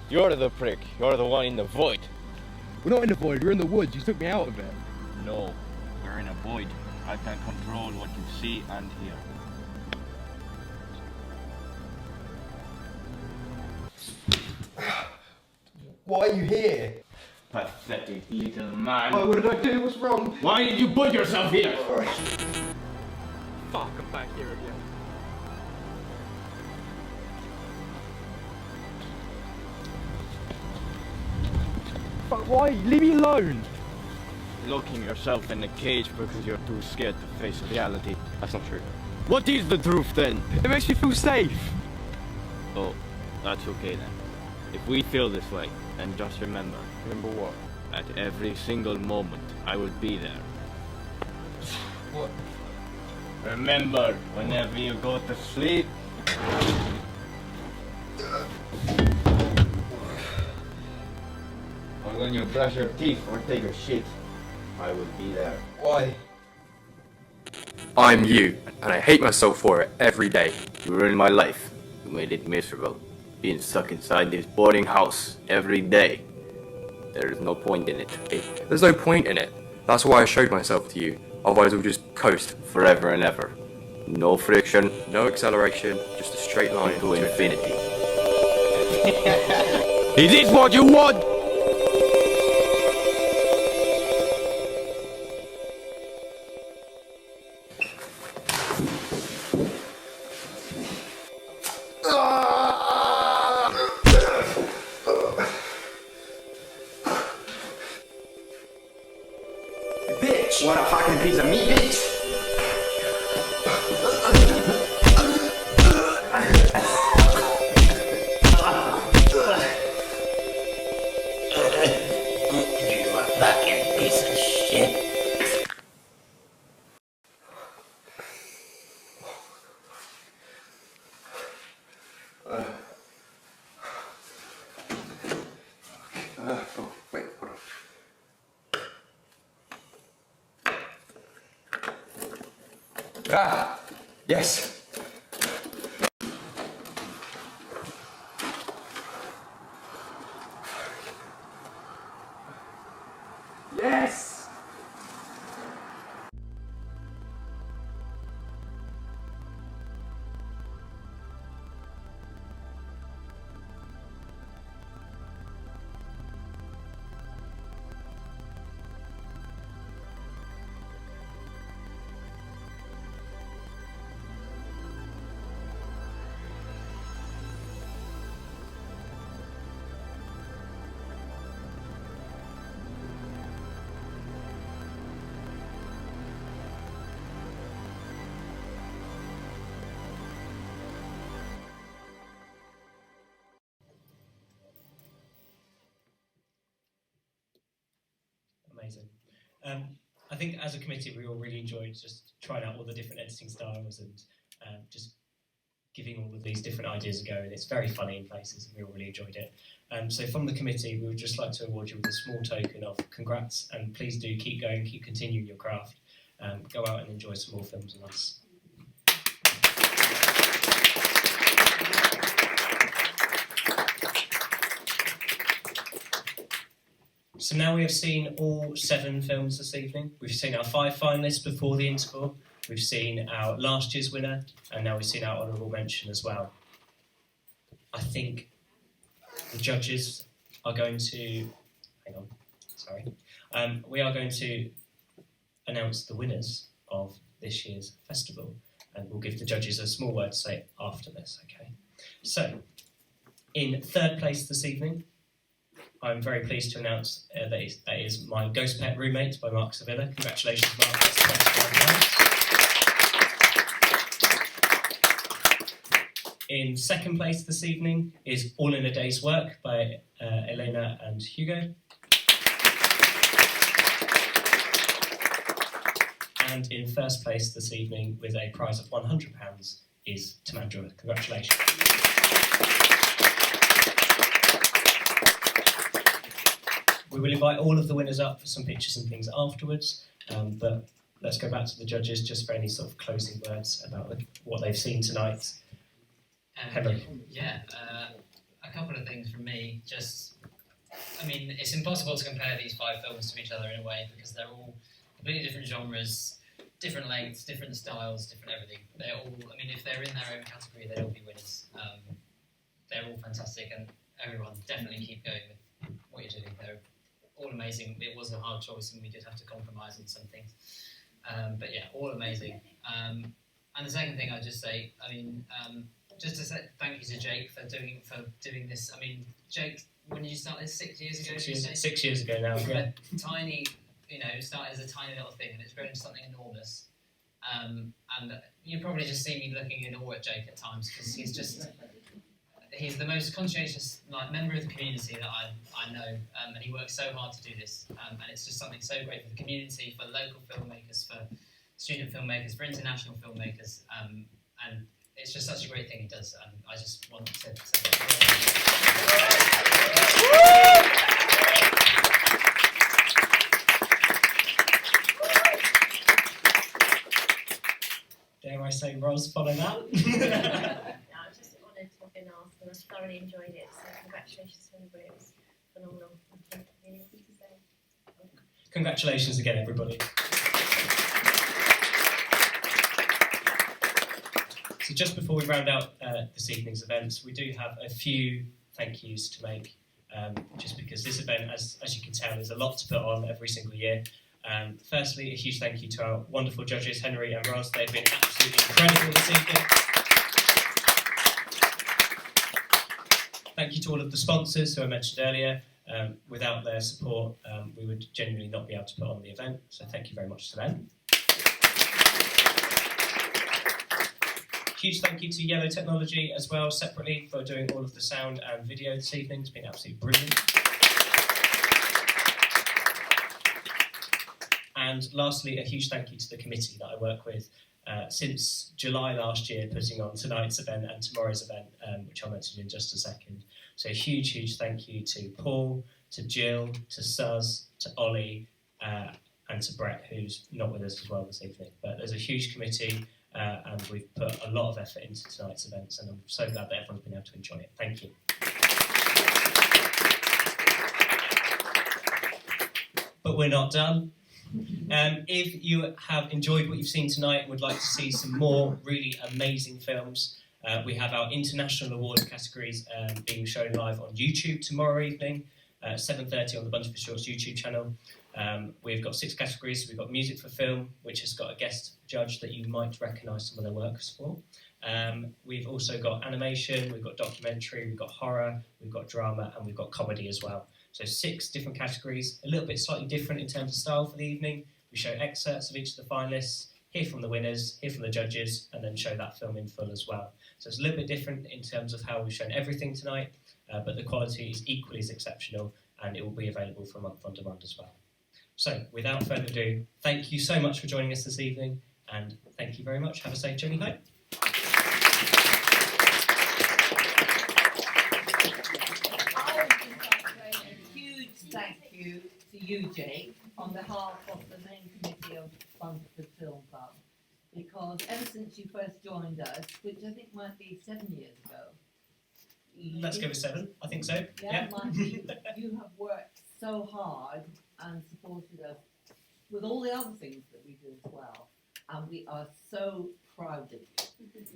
You're the prick. You're the one in the void. We're not in the void, we're in the woods. You took me out of it. No, we're in a void. I can control what you see and hear. Why are you here? Pathetic little man. Oh, what did I do? What's wrong? Why did you put yourself here? Fuck, I'm back here again. Fuck, why? Leave me alone! Locking yourself in a cage because you're too scared to face reality. That's not true. What is the truth then? It makes me feel safe. Oh, that's okay then. If we feel this way, then just remember. Remember what? At every single moment, I will be there. What? Remember, whenever you go to sleep, or when you brush your teeth or take a shit, I will be there. Why? I'm you, and I hate myself for it every day. You ruined my life. You made it miserable. Being stuck inside this boring house every day. There is no point in it. There's no point in it. That's why I showed myself to you. Otherwise we'll just coast Forever and ever. No friction. No acceleration, just a straight line To infinity. Is this what you want? Bitch! What a fucking piece of meat, bitch! You a fucking piece of shit. Oh, wait, hold on. Ah, yes. Yes. I think as a committee we all really enjoyed just trying out all the different editing styles and just giving all of these different ideas a go, and it's very funny in places and we all really enjoyed it. So from the committee we would just like to award you with a small token of congrats, and please do keep going, keep continuing your craft, go out and enjoy some more films with us. So now we have seen all 7 films this evening. We've seen our 5 finalists before the interval, we've seen our last year's winner, and now we've seen our Honourable Mention as well. I think the judges are going to... Hang on, sorry. We are going to announce the winners of this year's festival, and we'll give the judges a small word to say after this, okay? So, in 3rd place this evening, I'm very pleased to announce that is My Ghost Pet Roommate by Mark Sevilla. Congratulations, Mark. That's the best. In 2nd place this evening is All in a Day's Work by Elena and Hugo. And in 1st place this evening with a prize of £100 is Tamandra. Congratulations. We will invite all of the winners up for some pictures and things afterwards, but let's go back to the judges just for any sort of closing words about what they've seen tonight. Henry. Yeah, a couple of things from me. I mean, it's impossible to compare these 5 films to each other in a way because they're all completely different genres, different lengths, different styles, different everything. They're all, I mean, if they're in their own category, they'd all be winners. They're all fantastic, and everyone definitely keep going with what you're doing. They're all amazing. It was a hard choice and we did have to compromise on some things. But yeah, all amazing. And the second thing I'd just say, I mean, just to say thank you to Jake for doing this. I mean, Jake, when did you start this? 6 years ago? 6 years ago now, yeah. Tiny, started as a tiny little thing and it's grown into something enormous. And you probably just see me looking in awe at Jake at times because he's the most conscientious member of the community that I know, and he works so hard to do this. And it's just something so great for the community, for local filmmakers, for student filmmakers, for international filmmakers, and it's just such a great thing he does. And I just want to Dare I say, Ros, follow that? I was just honoured to have been asked, and I thoroughly enjoyed it. So congratulations to everybody. It was phenomenal. Really happy to say. Congratulations again, everybody. So just before we round out this evening's events, we do have a few thank yous to make, just because this event, as you can tell, is a lot to put on every single year. Firstly, a huge thank you to our wonderful judges, Henry and Ross. They've been absolutely incredible this evening. Thank you to all of the sponsors who I mentioned earlier. Without their support, we would genuinely not be able to put on the event, so thank you very much to them. Huge thank you to Yellow Technology as well, separately, for doing all of the sound and video this evening. It's been absolutely brilliant. And lastly, a huge thank you to the committee that I work with since July last year, putting on tonight's event and tomorrow's event, which I'll mention in just a second. So a huge, huge thank you to Paul, to Jill, to Suz, to Ollie, and to Brett, who's not with us as well this evening. But there's a huge committee, and we've put a lot of effort into tonight's events, and I'm so glad that everyone's been able to enjoy it. Thank you. But we're not done. If you have enjoyed what you've seen tonight and would like to see some more really amazing films, we have our international awards categories being shown live on YouTube tomorrow evening, 7:30 on the Buntingford Shorts YouTube channel. We've got 6 categories. We've got music for film, which has got a guest judge that you might recognise some of their works for. We've also got animation, we've got documentary, we've got horror, we've got drama, and we've got comedy as well. So 6 different categories, a little bit slightly different in terms of style for the evening. We show excerpts of each of the finalists, hear from the winners, hear from the judges, and then show that film in full as well. So it's a little bit different in terms of how we've shown everything tonight, but the quality is equally as exceptional, and it will be available for a month on demand as well. So, without further ado, thank you so much for joining us this evening, and thank you very much. Have a safe journey home. Huge thank you to you, Jake, on behalf of the main committee of Buntingford Film Club, because ever since you first joined us, which I think might be 7 years ago. Let's go with 7, I think so. Yeah, might be. You have worked so hard and supported us with all the other things that we do as well, and we are so proud of you, because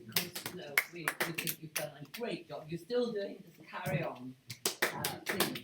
we think you've done a great job. You're still doing it, just carry on. Please.